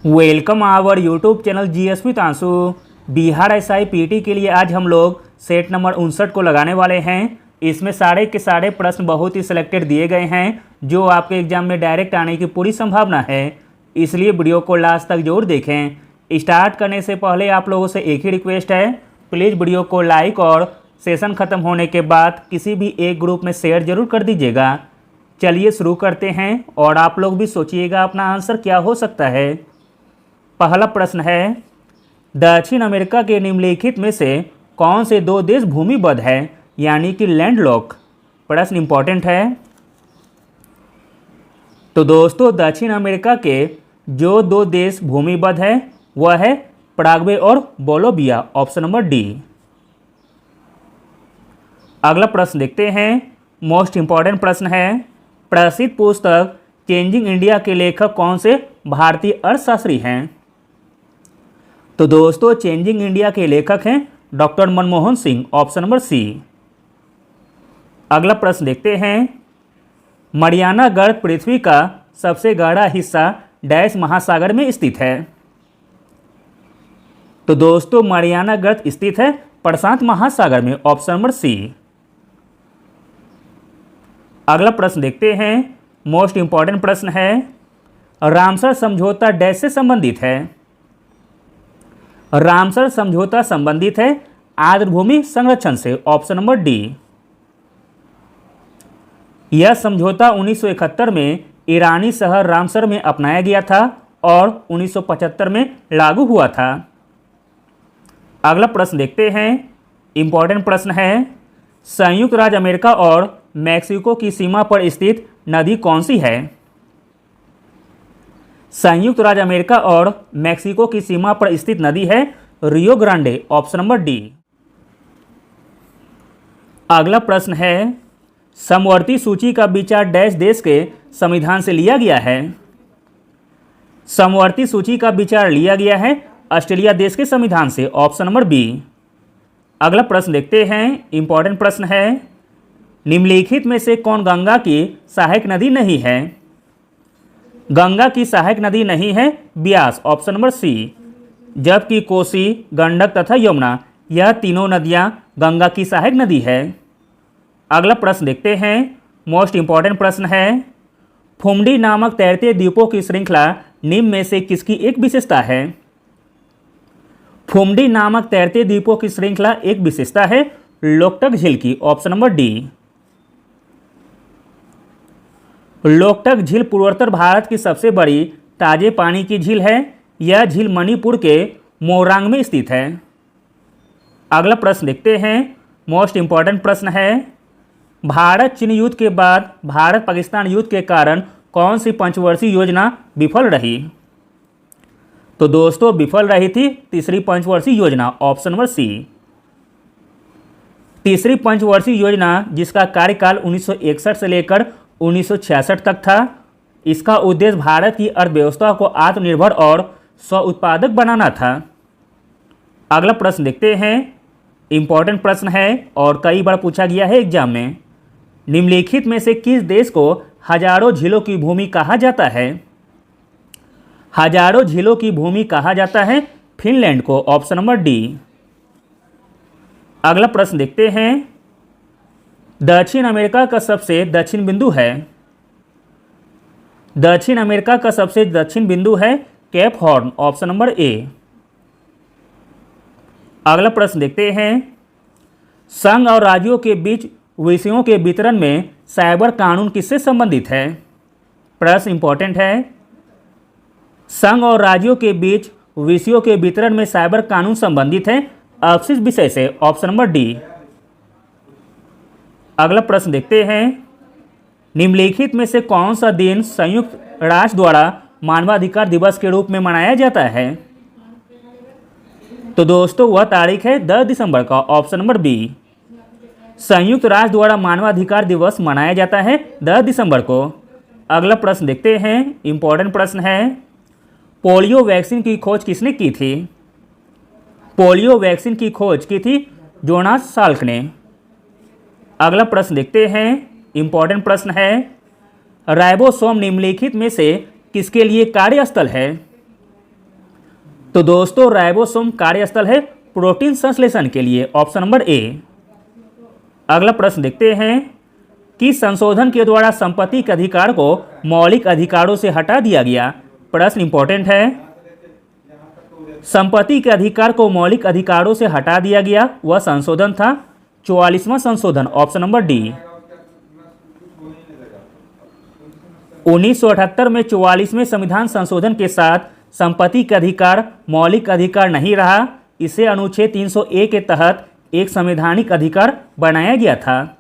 Welcome our YouTube channel GS with Ansu. Bihar SI PT के लिए आज हम लोग सेट नंबर 59 को लगाने वाले हैं। इसमें सारे के सारे प्रश्न बहुत ही सिलेक्टेड दिए गए हैं जो आपके एग्जाम में डायरेक्ट आने की पूरी संभावना है, इसलिए वीडियो को लास्ट तक जरूर देखें। स्टार्ट करने से पहले आप लोगों से एक ही रिक्वेस्ट है, प्लीज़ वीडियो को लाइक और सेशन ख़त्म होने के बाद किसी भी एक ग्रुप में शेयर जरूर कर दीजिएगा। चलिए शुरू करते हैं और आप लोग भी सोचिएगा अपना आंसर क्या हो सकता है। पहला प्रश्न है, दक्षिण अमेरिका के निम्नलिखित में से कौन से दो देश भूमिबद्ध है, यानी कि लैंडलॉक। प्रश्न इंपॉर्टेंट है। तो दोस्तों दक्षिण अमेरिका के जो दो देश भूमिबद्ध है वह है पराग्वे और बोलोविया, ऑप्शन नंबर डी। अगला प्रश्न देखते हैं, मोस्ट इंपॉर्टेंट प्रश्न है, प्रसिद्ध पुस्तक चेंजिंग इंडिया के लेखक कौन से भारतीय अर्थशास्त्री हैं। तो दोस्तों चेंजिंग इंडिया के लेखक हैं doctor Manmohan Singh, option number C. अगला प्रश्न देखते हैं, मरियाना गर्त पृथ्वी का सबसे गाढ़ा हिस्सा डैश महासागर में स्थित है। तो दोस्तों मरियाना गर्त स्थित है प्रशांत महासागर में, ऑप्शन नंबर सी। अगला प्रश्न देखते हैं, मोस्ट इंपॉर्टेंट प्रश्न है, रामसर समझौता डैश से संबंधित है। रामसर समझौता संबंधित है आर्द्रभूमि संरक्षण से, ऑप्शन नंबर डी। यह समझौता 1971 में ईरानी शहर रामसर में अपनाया गया था और 1975 में लागू हुआ था। अगला प्रश्न देखते हैं, इंपॉर्टेंट प्रश्न है, संयुक्त राज्य अमेरिका और मैक्सिको की सीमा पर स्थित नदी कौन सी है। संयुक्त राज्य अमेरिका और मैक्सिको की सीमा पर स्थित नदी है Rio Grande, option number D. अगला प्रश्न है, समवर्ती सूची का विचार डैश देश के संविधान से लिया गया है। समवर्ती सूची का विचार लिया गया है ऑस्ट्रेलिया देश के संविधान से, ऑप्शन नंबर बी। अगला प्रश्न देखते हैं, इंपॉर्टेंट प्रश्न है, निम्नलिखित में से कौन गंगा की सहायक नदी नहीं है। गंगा की सहायक नदी नहीं है ब्यास, ऑप्शन नंबर सी। जबकि कोसी, गंडक तथा यमुना यह तीनों नदियां गंगा की सहायक नदी है। अगला प्रश्न देखते हैं, मोस्ट इंपॉर्टेंट प्रश्न है, फुमडी नामक तैरते द्वीपों की श्रृंखला निम्न में से किसकी एक विशेषता है। फुमडी नामक तैरते द्वीपों की श्रृंखला एक विशेषता है लोकटक झील की, ऑप्शन नंबर डी। लोकटक झील पूर्वोत्तर भारत की सबसे बड़ी ताजे पानी की झील है। यह झील मणिपुर के मोरांग में स्थित है। अगला प्रश्न देखते हैं, मोस्ट इंपॉर्टेंट प्रश्न है, भारत चीन युद्ध के बाद भारत पाकिस्तान युद्ध के कारण कौन सी पंचवर्षीय योजना विफल रही। तो दोस्तों विफल रही थी तीसरी पंचवर्षीय योजना, ऑप्शन नंबर सी। तीसरी पंचवर्षीय योजना जिसका कार्यकाल 1961 से लेकर 1966 तक था। इसका उद्देश्य भारत की अर्थव्यवस्था को आत्मनिर्भर और स्व उत्पादक बनाना था। अगला प्रश्न देखते हैं, इंपॉर्टेंट प्रश्न है और कई बार पूछा गया है एग्जाम में, निम्नलिखित में से किस देश को हजारों झीलों की भूमि कहा जाता है। हजारों झीलों की भूमि कहा जाता है फिनलैंड को, ऑप्शन नंबर डी। अगला प्रश्न देखते हैं, दक्षिण अमेरिका का सबसे दक्षिण बिंदु है। दक्षिण अमेरिका का सबसे दक्षिण बिंदु है केप हॉर्न, ऑप्शन नंबर ए। अगला प्रश्न देखते हैं, संघ और राज्यों के बीच विषयों के वितरण में साइबर कानून किससे संबंधित है। प्रश्न इंपॉर्टेंट है, संघ और राज्यों के बीच विषयों के वितरण में साइबर कानून संबंधित है अवशिष्ट विषय से, ऑप्शन नंबर डी। अगला प्रश्न देखते हैं, निम्नलिखित में से कौन सा दिन संयुक्त राष्ट्र द्वारा मानवाधिकार दिवस के रूप में मनाया जाता है। तो दोस्तों वह तारीख है 10 दिसंबर का, ऑप्शन नंबर बी। संयुक्त राष्ट्र द्वारा मानवाधिकार दिवस मनाया जाता है 10 दिसंबर को। अगला प्रश्न देखते हैं, इंपॉर्टेंट प्रश्न है, पोलियो वैक्सीन की खोज किसने की थी। पोलियो वैक्सीन की खोज की थी जोनास साल्क ने। अगला प्रश्न देखते हैं, इंपॉर्टेंट प्रश्न है, राइबोसोम निम्नलिखित में से किसके लिए कार्यस्थल है। तो दोस्तों राइबोसोम कार्यस्थल है प्रोटीन संश्लेषण के लिए, ऑप्शन नंबर ए। अगला प्रश्न देखते हैं कि संशोधन के द्वारा संपत्ति के अधिकार को मौलिक अधिकारों से हटा दिया गया। प्रश्न इंपॉर्टेंट है। संपत्ति के अधिकार को मौलिक अधिकारों से हटा दिया गया, वह संशोधन था 44वां संशोधन, ऑप्शन नंबर डी। 1978 में 44वें संविधान संशोधन के साथ संपत्ति का अधिकार मौलिक अधिकार नहीं रहा, इसे अनुच्छेद 301 के तहत एक संवैधानिक अधिकार बनाया गया था।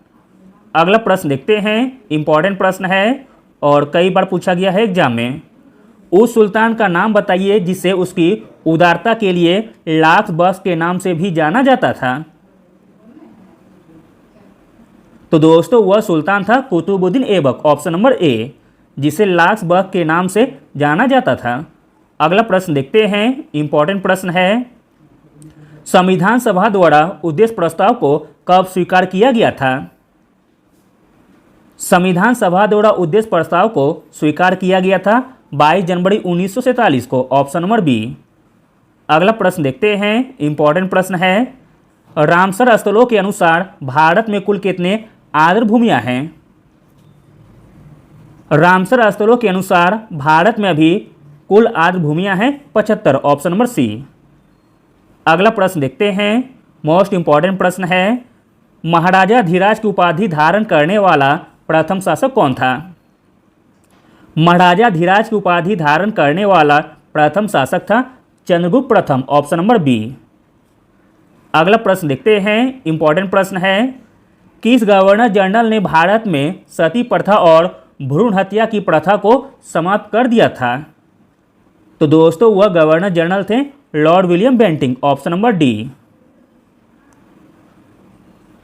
अगला प्रश्न देखते हैं, इंपॉर्टेंट प्रश्न है और कई बार पूछा गया है एग्जाम में। उस सुल्तान का नाम बताइए जिसे उसकी उदारता के लिए लाख बख्श के नाम से भी जाना जाता था। तो दोस्तों वह सुल्तान था Qutbuddin Aibak, option number A, जिसे लाख बख्श के नाम से जाना जाता था। अगला प्रश्न देखते हैं, इंपॉर्टेंट प्रश्न है। संविधान सभा द्वारा उद्देश्य प्रस्ताव को कब स्वीकार किया गया था? संविधान सभा द्वारा उद्देश्य प्रस्ताव को स्वीकार किया गया था 22 जनवरी 1947 को, ऑप्शन नंबर बी। अगला प्रश्न देखते हैं, इंपॉर्टेंट प्रश्न है। रामसर स्थलों के अनुसार भारत में कुल कितने आर्द्र भूमियां हैं? रामसर स्थलों के अनुसार भारत में अभी कुल आर्द्र भूमियां हैं 75, ऑप्शन नंबर सी। अगला प्रश्न देखते हैं, मोस्ट इंपॉर्टेंट प्रश्न है। महाराजा धीराज की उपाधि धारण करने वाला प्रथम शासक कौन था? महाराजा धीराज की उपाधि धारण करने वाला प्रथम शासक था चंद्रगुप्त प्रथम, ऑप्शन नंबर बी। अगला प्रश्न देखते हैं, इंपॉर्टेंट प्रश्न है। किस गवर्नर जनरल ने भारत में सती प्रथा और भ्रूण हत्या की प्रथा को समाप्त कर दिया था? तो दोस्तों वह गवर्नर जनरल थे Lord William Bentinck, option number D.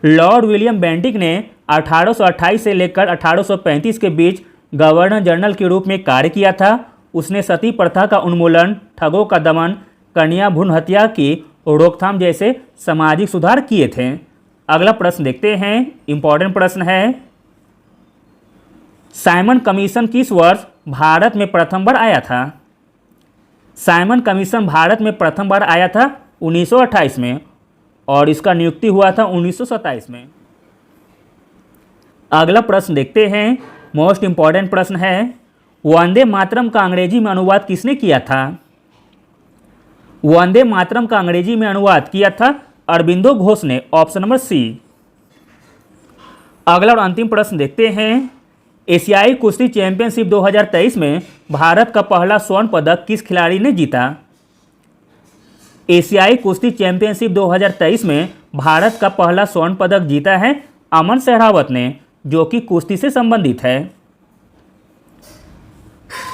Lord William Bentinck ने 1828 से लेकर 1835 के बीच गवर्नर जनरल के रूप में कार्य किया था। उसने सती प्रथा का उन्मूलन, ठगों का दमन, कन्या भ्रूण हत्या की रोकथाम जैसे सामाजिक सुधार किए थे। अगला प्रश्न देखते हैं, इंपॉर्टेंट प्रश्न है। साइमन कमीशन किस वर्ष भारत में प्रथम बार आया था? साइमन कमीशन भारत में प्रथम बार आया था 1928 में और इसका नियुक्ति हुआ था 1927 में। अगला प्रश्न देखते हैं, मोस्ट इंपॉर्टेंट प्रश्न है। वंदे मातरम का अंग्रेजी में अनुवाद किसने किया था? वंदे मातरम का अंग्रेजी में अनुवाद किया था अरबिंदो घोष ने, ऑप्शन नंबर सी। अगला और अंतिम प्रश्न देखते हैं। एशियाई कुश्ती चैंपियनशिप 2023 में भारत का पहला स्वर्ण पदक किस खिलाड़ी ने जीता? एशियाई कुश्ती चैंपियनशिप 2023 में भारत का पहला स्वर्ण पदक जीता है अमन सहरावत ने, जो कि कुश्ती से संबंधित है।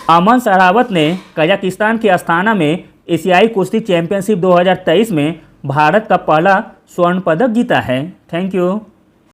अमन सहरावत ने कजाकिस्तान के अस्ताना में एशियाई कुश्ती चैंपियनशिप 2023 में भारत का पहला स्वर्ण पदक जीता है। Thank you.